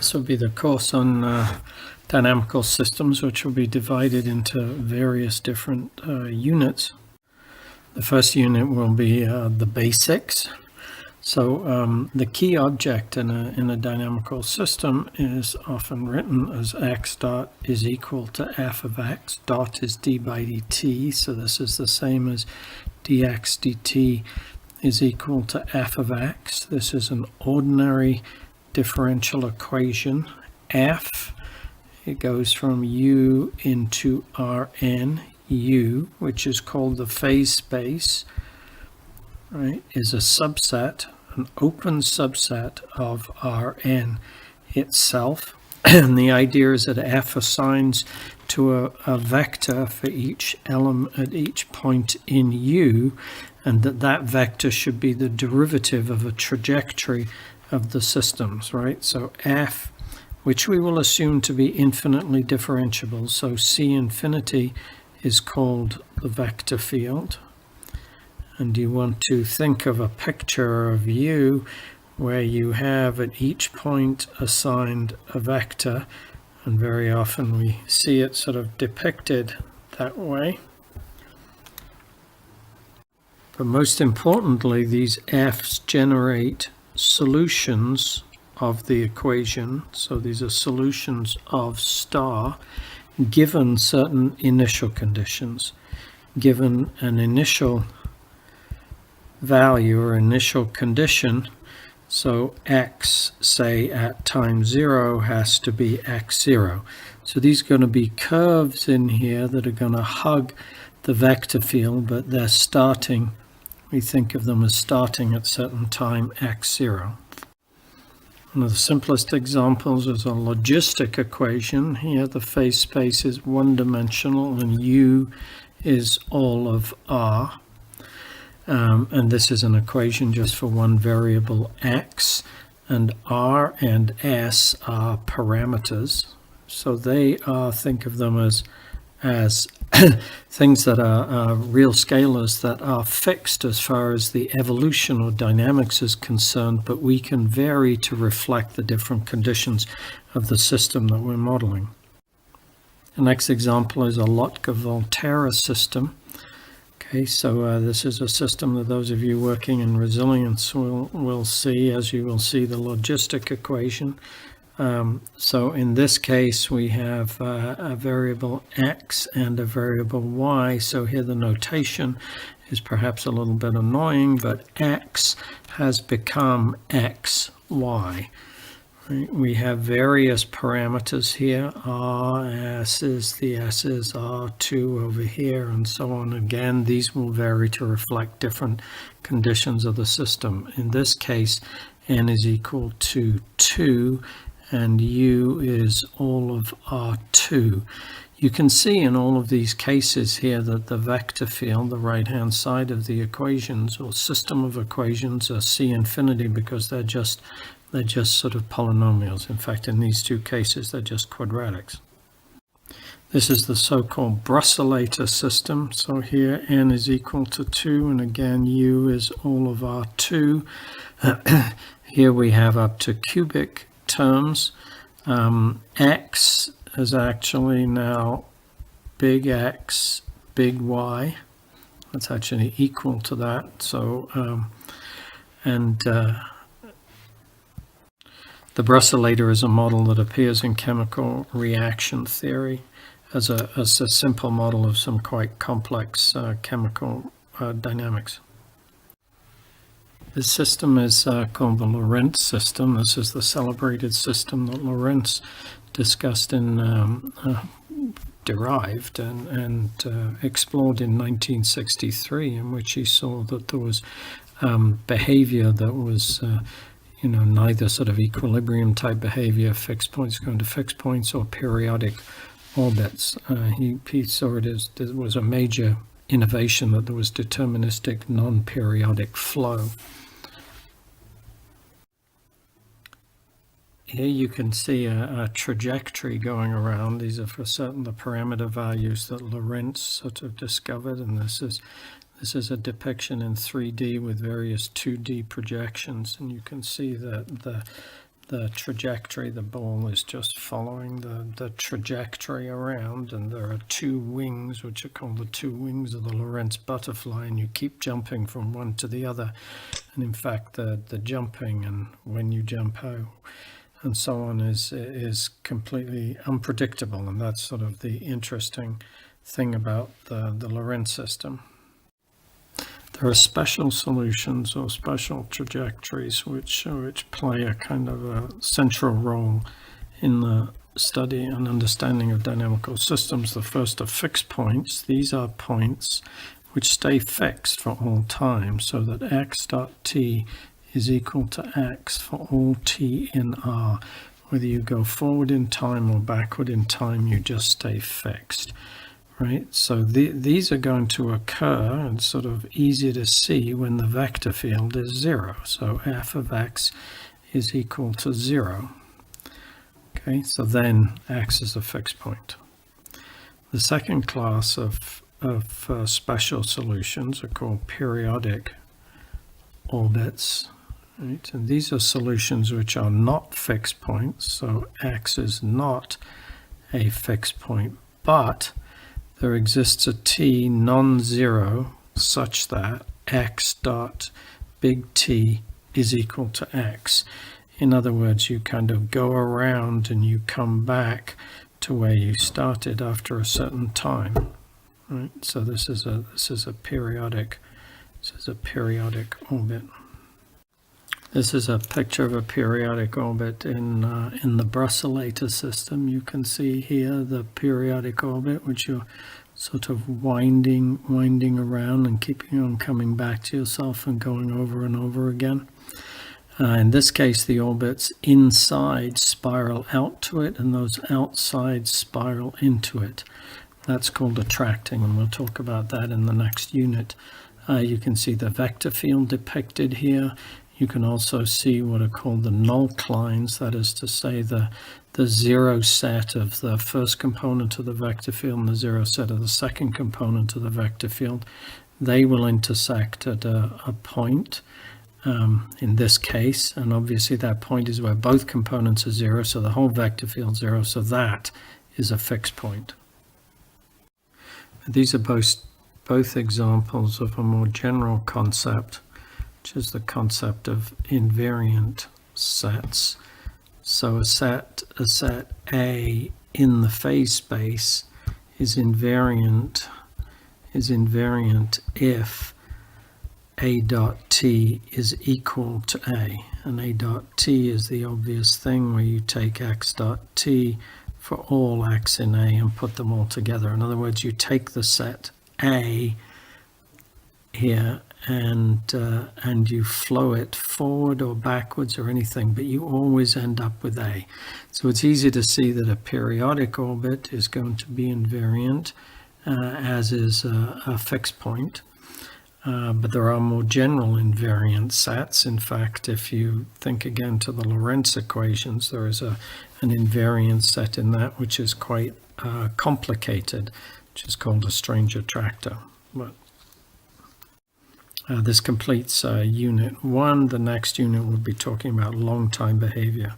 This will be the course on dynamical systems, which will be divided into various different units. The first unit will be the basics. So the key object in a dynamical system is often written as x dot is equal to f of x. Dot is d by dt, so this is the same as dx dt is equal to f of x. This is an ordinary differential equation. F, it goes from u into Rn. U, which is called the phase space, right, is a subset, an open subset of Rn itself. And the idea is that F assigns to a vector for each element at each point in U, and that vector should be the derivative of a trajectory of the systems, right? So F, which we will assume to be infinitely differentiable, so C infinity is called the vector field. And you want to think of a picture of U where you have at each point assigned a vector, and very often we see it sort of depicted that way. But most importantly, these F's generate solutions of the equation. So these are solutions of star given certain initial conditions. Given an initial value or initial condition, so x, say at time 0, has to be x0. So these are going to be curves in here that are going to hug the vector field, but they're starting, we think of them as starting at certain time x0. One of the simplest examples is a logistic equation. Here the phase space is one-dimensional and U is all of R. And this is an equation just for one variable x, and R and S are parameters. So they are, think of them as things that are real scalars that are fixed as far as the evolution or dynamics is concerned, but we can vary to reflect the different conditions of the system that we're modeling. The next example is a Lotka-Volterra system. Okay, so this is a system that those of you working in resilience will see, as you will see the logistic equation. So in this case, we have a variable x and a variable y. So here the notation is perhaps a little bit annoying, but x has become xy. Right? We have various parameters here. R, S is the S is R2 over here, and so on. Again, these will vary to reflect different conditions of the system. In this case, n is equal to 2. And U is all of R2. You can see in all of these cases here that the vector field, the right-hand side of the equations or system of equations, are C infinity because they're just sort of polynomials. In fact, in these two cases, they're just quadratics. This is the so-called Brusselator system. So here n is equal to 2, and again U is all of R2. Here we have up to cubic terms. X is actually now big X, big Y. That's actually equal to that. So, the Brusselator is a model that appears in chemical reaction theory as a simple model of some quite complex chemical dynamics. This system is called the Lorentz system. This is the celebrated system that Lorentz discussed in, derived and explored in 1963, in which he saw that there was behavior that was, neither sort of equilibrium type behavior, fixed points going to fixed points, or periodic orbits. He saw it as there was a major innovation that there was deterministic non-periodic flow. Here you can see a trajectory going around. These are for certain the parameter values that Lorentz sort of discovered, and this is a depiction in 3D with various 2D projections, and you can see that trajectory. The ball is just following the trajectory around, and there are two wings, which are called the two wings of the Lorentz butterfly, and you keep jumping from one to the other. And in fact, the jumping and when you jump out and so on is completely unpredictable, and that's sort of the interesting thing about the Lorentz system. There are special solutions or special trajectories which play a kind of a central role in the study and understanding of dynamical systems. The first are fixed points. These are points which stay fixed for all time, so that x dot t is equal to x for all t in R. Whether you go forward in time or backward in time, you just stay fixed. Right, so these are going to occur, and sort of easy to see when the vector field is 0. So f of x is equal to 0. Okay, so then x is a fixed point. The second class of special solutions are called periodic orbits. Right, and these are solutions which are not fixed points. So x is not a fixed point, but there exists a t non-zero such that x dot big T is equal to x. In other words, you kind of go around and you come back to where you started after a certain time. Right? So this is a periodic orbit. This is a picture of a periodic orbit in the Brusselator system. You can see here the periodic orbit, which you're sort of winding around and keeping on coming back to yourself and going over and over again. In this case, the orbits inside spiral out to it, and those outside spiral into it. That's called attracting, and we'll talk about that in the next unit. You can see the vector field depicted here. You can also see what are called the nullclines, that is to say the zero set of the first component of the vector field and the zero set of the second component of the vector field. They will intersect at a point in this case, and obviously that point is where both components are 0, so the whole vector field 0, so that is a fixed point. These are both examples of a more general concept, which is the concept of invariant sets. So a set A in the phase space is invariant if A dot t is equal to A. And A dot t is the obvious thing where you take x dot t for all x in A and put them all together. In other words, you take the set A here and you flow it forward or backwards or anything, but you always end up with A. So it's easy to see that a periodic orbit is going to be invariant, as is a fixed point. But there are more general invariant sets. In fact, if you think again to the Lorentz equations, there is an invariant set in that which is quite complicated, which is called a strange attractor. But this completes Unit 1. The next unit will be talking about long-time behavior.